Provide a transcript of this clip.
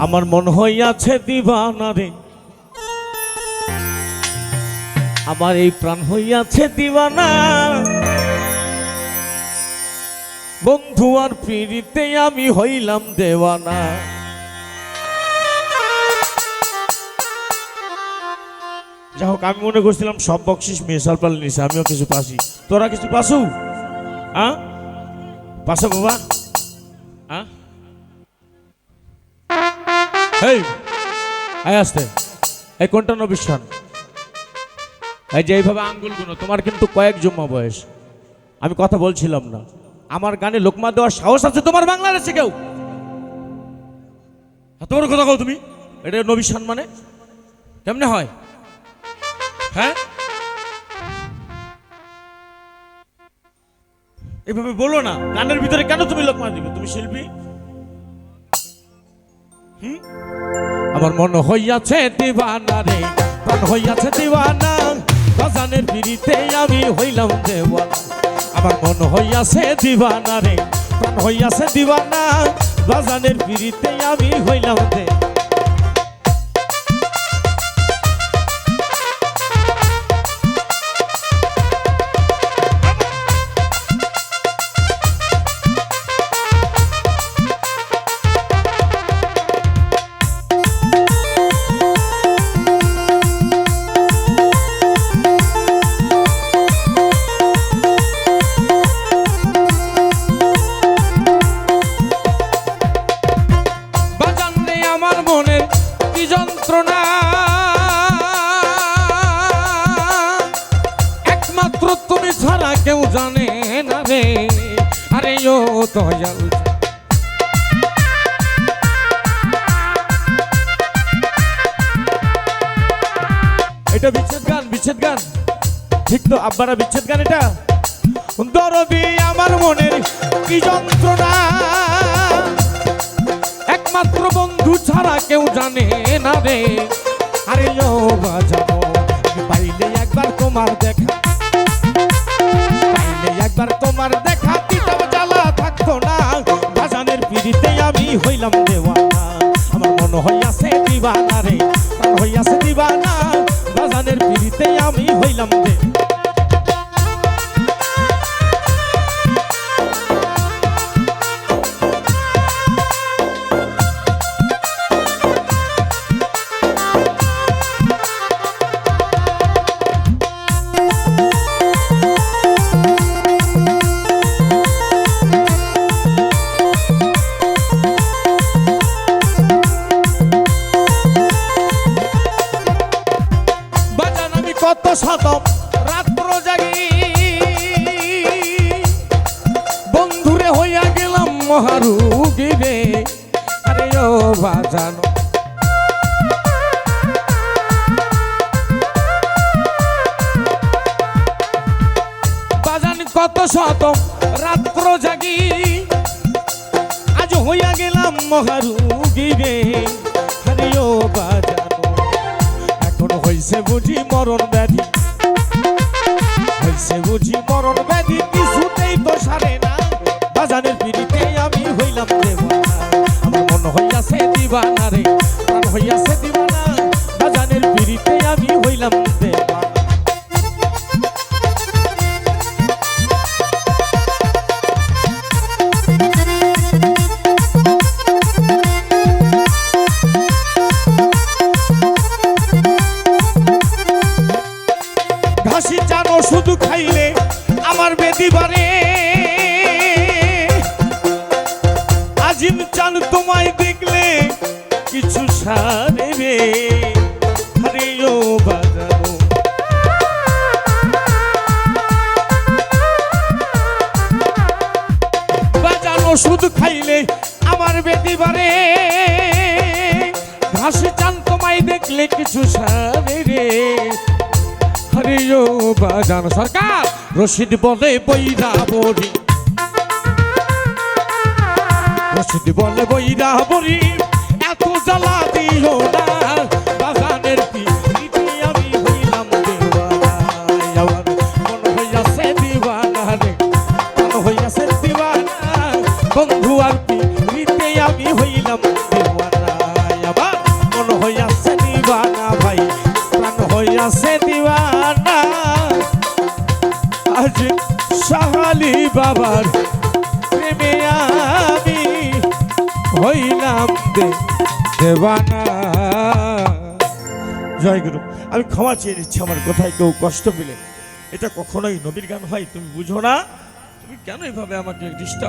আমার মন হইয়াছে দিবানা রে, আমার এই প্রাণ হইয়াছে দিবানা। বন্ধু আর প্রীতিতে আমি হইলাম দেওয়ানা। যাই হোক, আমি মনে করছিলাম সব বকশিস মিশাল পাল নিছে, আমিও কিছু পাসি। তোরা কিছু পাসু? পাশো বাবা? এই আসতে, এই কোনটা নবিশ্বান? এই যে এইভাবে আঙ্গুল গুনো, তোমার কিন্তু কয়েক জুম্মা বয়স। আমি কথা বলছিলাম না, আমার গানে লোকমা দেওয়ার সাহস আছে তোমার বাংলাদেশে কেউ? তোমার কথা কও তুমি, এটা নবিশ্বান মানে কেমনে হয়? হ্যাঁ, এভাবে বলো না। গানের ভিতরে কেন তুমি লোকমা দিবে? তুমি শিল্পী। আমার মন হইয়াছে দিবানা রে, প্রাণ হইয়াছে দিবানা। বাজানের পিড়িতে আমি হইলাম দেওয়ানা। আমার মন হইয়াছে দিবানা রে, প্রাণ হইয়াছে দিবানা। বাজানের পিড়িতে আমি হইলাম দেওয়ানা। একমাত্র তুমি ছাড়া কেউ জানে না রে, আরে ও দয়াল। এটা বিচ্ছেদ গান, বিচ্ছেদ গান ঠিক তো আব্বারা? বিচ্ছেদ গান এটা। দরদি আমার মনের কি যন্ত্রণা, একমাত্র বন্ধু ছাড়া কেউ জানে না রে, আরে ও বাজানো। পাইলে একবার তোমার দেখা, পাইলে একবার তোমার দেখা, দিতাম জ্বালা থাকতো না। বাজানের পিড়িতে আমি হইলাম দেওয়ানা। আমার মন হইয়াছে দিবানা রে, প্রাণ হইয়াছে দিবানা। বাজানের পিড়িতে আমি হইলাম দেওয়ানা। কত শত রাত্র জাগি বন্ধুরে হইয়া গেলাম মহারুগী রে, আরে ও বাজানো। বাজান কত শত রাত্র জাগি, আজ হইয়া গেলাম মহারুগী রে, আরে ও বাজানো। হইছে বুঝি মরণ ব্যাধি, হইছে বুঝি মরণ ব্যাধি, কিছুতেই তো সারে না। বাজানের পিড়িতে আমি হইলাম দেওয়ানা। আমার মন হইয়াছে দিবানা রে, প্রাণ হইয়াছে দিবানা। বাজানের পিড়িতে আমি হইলাম দেওয়ানা। ঘাসি জানো শুধু খাইলে আমার বেদি বারে, আজিম চান তোমায় দেখলে কিছু সারে রে, আরে ও বাজানো। বাজানো শুধু খাইলে আমার বেদি বারে, ঘাসি চান তোমায় দেখলে কিছু সারে রে, আরে ও বাজানো। সরকার রশিদ বলে বইরা বরি, রশিদ বলে বইরা বরি, এত জ্বালা দিও না। বাজানের পিড়িতে আমি হইলাম দেওয়ানা। আমার মন হইয়াছে দিবানা রে, মন হইয়াছে দিবানা। বন্ধু আর পিড়িতে আমি হইলাম দেওয়ানা। হইয়াছে দিওয়ানা আজ সাহালি বাবার প্রেমে আমি হইলাম দেওয়ানা। জয় গুরু। আমি ক্ষমা চেয়ে নিচ্ছি আমার কথায় কেউ কষ্ট পেলে। এটা কখনোই নবীর গান হয়, তুমি বুঝো না, তুমি কেন এভাবে আমাকে ডিস্টার্ব